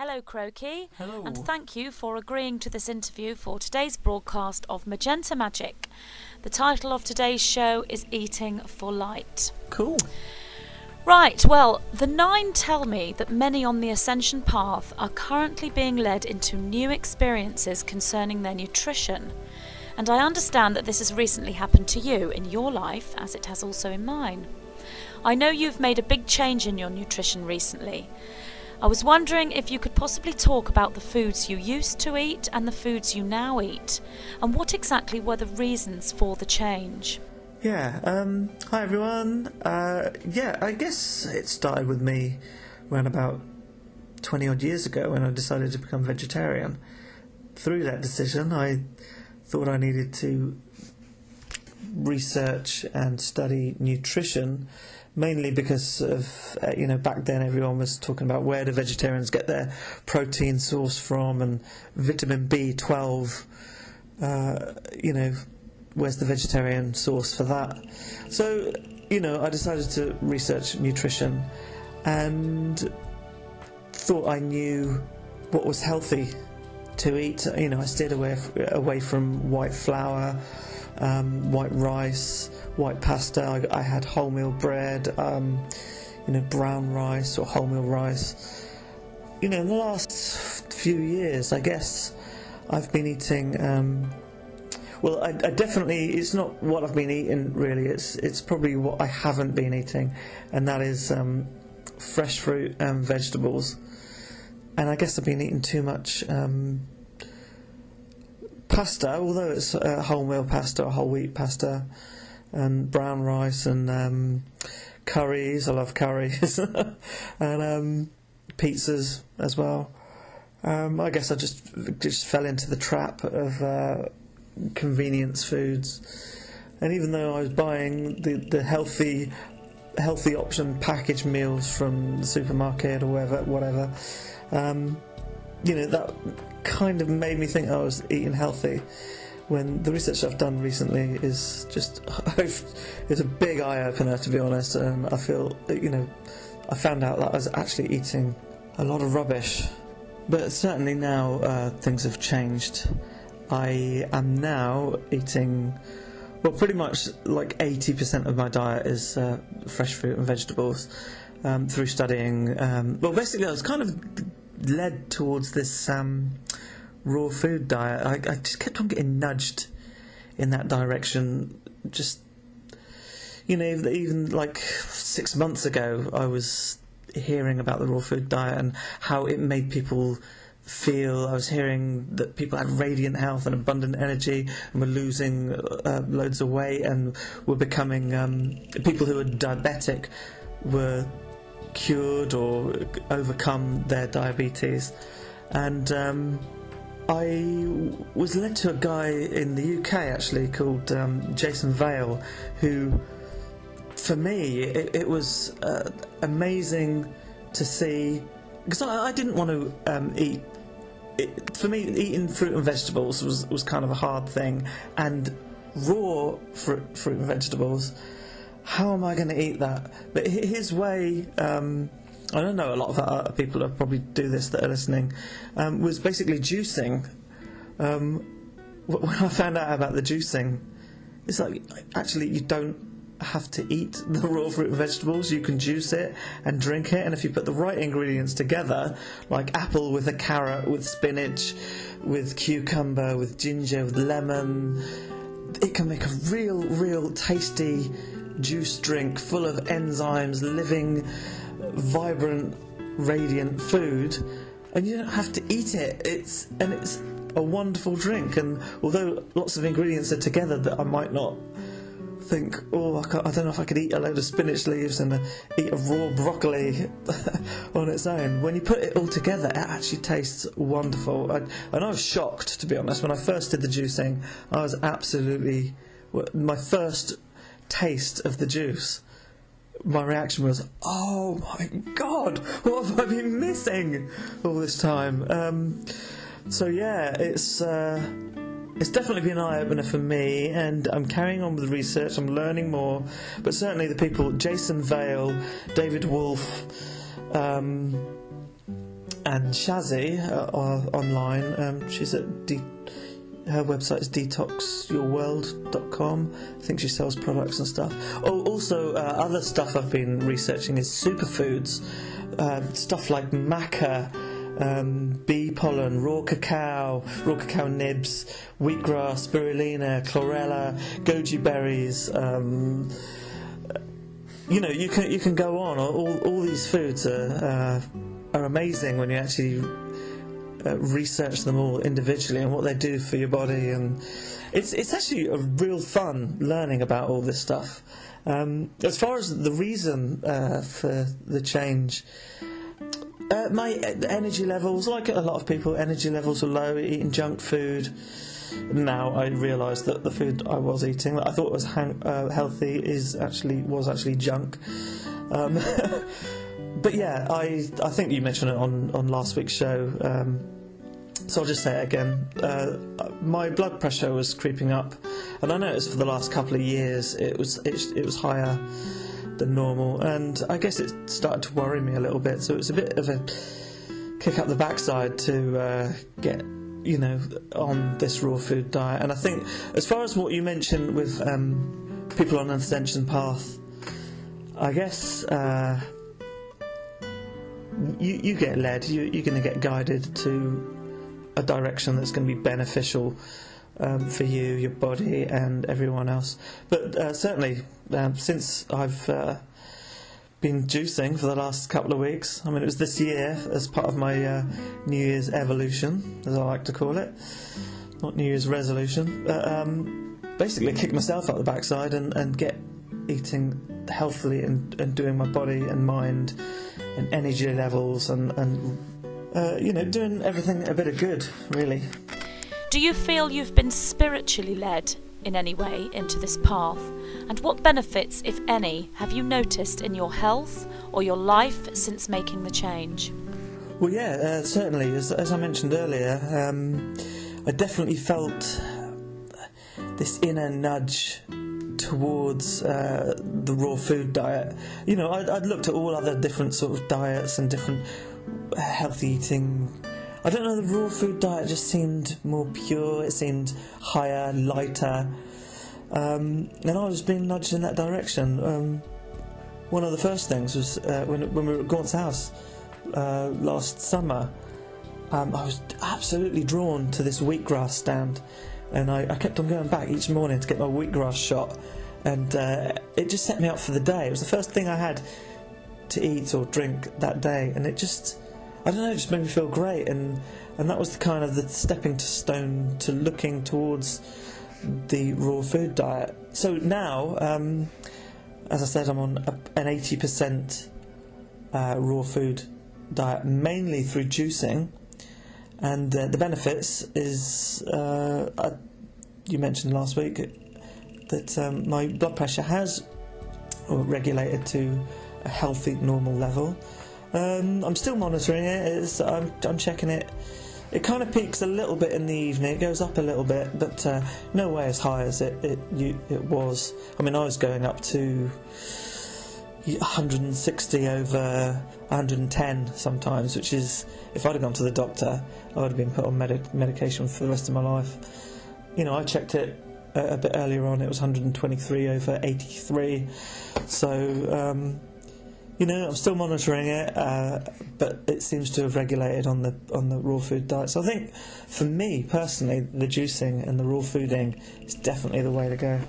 Hello, Kroaky. Hello. And thank you for agreeing to this interview for today's broadcast of Magenta Magik. The title of today's show is Eating for Light. Cool. Right, well, the 9 tell me that many on the Ascension path are currently being led into new experiences concerning their nutrition. And I understand that this has recently happened to you in your life, as it has also in mine. I know you've made a big change in your nutrition recently. I was wondering if you could possibly talk about the foods you used to eat and the foods you now eat, and what exactly were the reasons for the change? Yeah, hi everyone. I guess it started with me around about 20 odd years ago when I decided to become vegetarian. Through that decision, I thought I needed to research and study nutrition, mainly because of, back then everyone was talking about where do vegetarians get their protein source from and vitamin B12, where's the vegetarian source for that? So, I decided to research nutrition and thought I knew what was healthy to eat. I steered away from white flour, white rice, white pasta. I had wholemeal bread, brown rice or wholemeal rice. In the last few years, I guess I've been eating. I definitely, it's not what I've been eating really. It's probably what I haven't been eating, and that is fresh fruit and vegetables. And I guess I've been eating too much pasta, although it's wholemeal pasta or whole wheat pasta, and brown rice and curries. I love curries and pizzas as well. I guess I just fell into the trap of convenience foods, and even though I was buying the healthy option packaged meals from the supermarket or whatever, that kind of made me think I was eating healthy, when the research I've done recently is just it's a big eye-opener, to be honest. And I feel I found out that I was actually eating a lot of rubbish. But certainly now things have changed. I am now eating, pretty much like 80% of my diet is fresh fruit and vegetables, through studying. Basically I was kind of led towards this raw food diet. I just kept on getting nudged in that direction. Just, even like 6 months ago I was hearing about the raw food diet and how it made people feel. I was hearing that people had radiant health and abundant energy and were losing loads of weight and were becoming people who were diabetic were cured or overcome their diabetes. And I was led to a guy in the UK actually called Jason Vale, who for me it was amazing to see, because I didn't want to eat. For me, eating fruit and vegetables was kind of a hard thing, and raw fruit and vegetables, how am I going to eat that? But his way, I don't know, a lot of other people that probably do this that are listening, was basically juicing. When I found out about the juicing, it's like, actually you don't have to eat the raw fruit and vegetables. You can juice it and drink it, and if you put the right ingredients together, like apple with a carrot, with spinach, with cucumber, with ginger, with lemon, it can make a real tasty juice drink full of enzymes, living, vibrant, radiant food, and you don't have to eat it. It's a wonderful drink. And although lots of ingredients are together that I might not think, I don't know if I could eat a load of spinach leaves and eat a raw broccoli on its own. When you put it all together, it actually tastes wonderful. And I was shocked, to be honest, when I first did the juicing. I was absolutely, my first taste of the juice, my reaction was, oh my god, what have I been missing all this time? So yeah, it's definitely been an eye-opener for me, and I'm carrying on with research. I'm learning more, but certainly the people, Jason Vale, David Wolfe, and Shazzy online. She's at her website is detoxyourworld.com. I think she sells products and stuff. Oh, also other stuff I've been researching is superfoods, stuff like maca, bee pollen, raw cacao nibs, wheatgrass, spirulina, chlorella, goji berries. You can go on. All these foods are amazing when you actually research them all individually and what they do for your body, and it's actually a real fun learning about all this stuff. As far as the reason for the change, my energy levels, like a lot of people, energy levels were low, eating junk food. Now I realise that the food I was eating that I thought was healthy was actually junk. But yeah, I think you mentioned it on last week's show, so I'll just say it again. My blood pressure was creeping up, and I noticed for the last couple of years it was higher than normal, and I guess it started to worry me a little bit. So it was a bit of a kick up the backside to get on this raw food diet. And I think, as far as what you mentioned with people on an Ascension path, I guess you get led, you're going to get guided to a direction that's going to be beneficial for you, your body and everyone else. But certainly since I've been juicing for the last couple of weeks, I mean it was this year as part of my New Year's evolution, as I like to call it, not New Year's resolution, basically kick myself out the backside and get eating healthily and doing my body and mind and energy levels and doing everything a bit of good, really. Do you feel you've been spiritually led in any way into this path? And what benefits, if any, have you noticed in your health or your life since making the change? Well, yeah, certainly. As I mentioned earlier, I definitely felt this inner nudge towards the raw food diet. I'd looked at all other different sort of diets and different healthy eating. I don't know, the raw food diet just seemed more pure, it seemed higher, lighter, and I was being nudged in that direction. One of the first things was when we were at Gaunt's house last summer, I was absolutely drawn to this wheatgrass stand, and I kept on going back each morning to get my wheatgrass shot, and it just set me up for the day. It was the first thing I had to eat or drink that day, and it just, I don't know, it just made me feel great, and that was the kind of the stepping stone to looking towards the raw food diet. So now, as I said, I'm on an 80% raw food diet, mainly through juicing, and the benefits is, you mentioned last week that my blood pressure has regulated to a healthy, normal level. I'm still monitoring it. I'm checking it. It kind of peaks a little bit in the evening. It goes up a little bit, but no way as high as it was. I mean, I was going up to 160 over 110 sometimes, which is, if I'd have gone to the doctor, I would have been put on medication for the rest of my life. I checked it a bit earlier on. It was 123 over 83. So. I'm still monitoring it, but it seems to have regulated on the raw food diet. So I think, for me personally, the juicing and the raw fooding is definitely the way to go.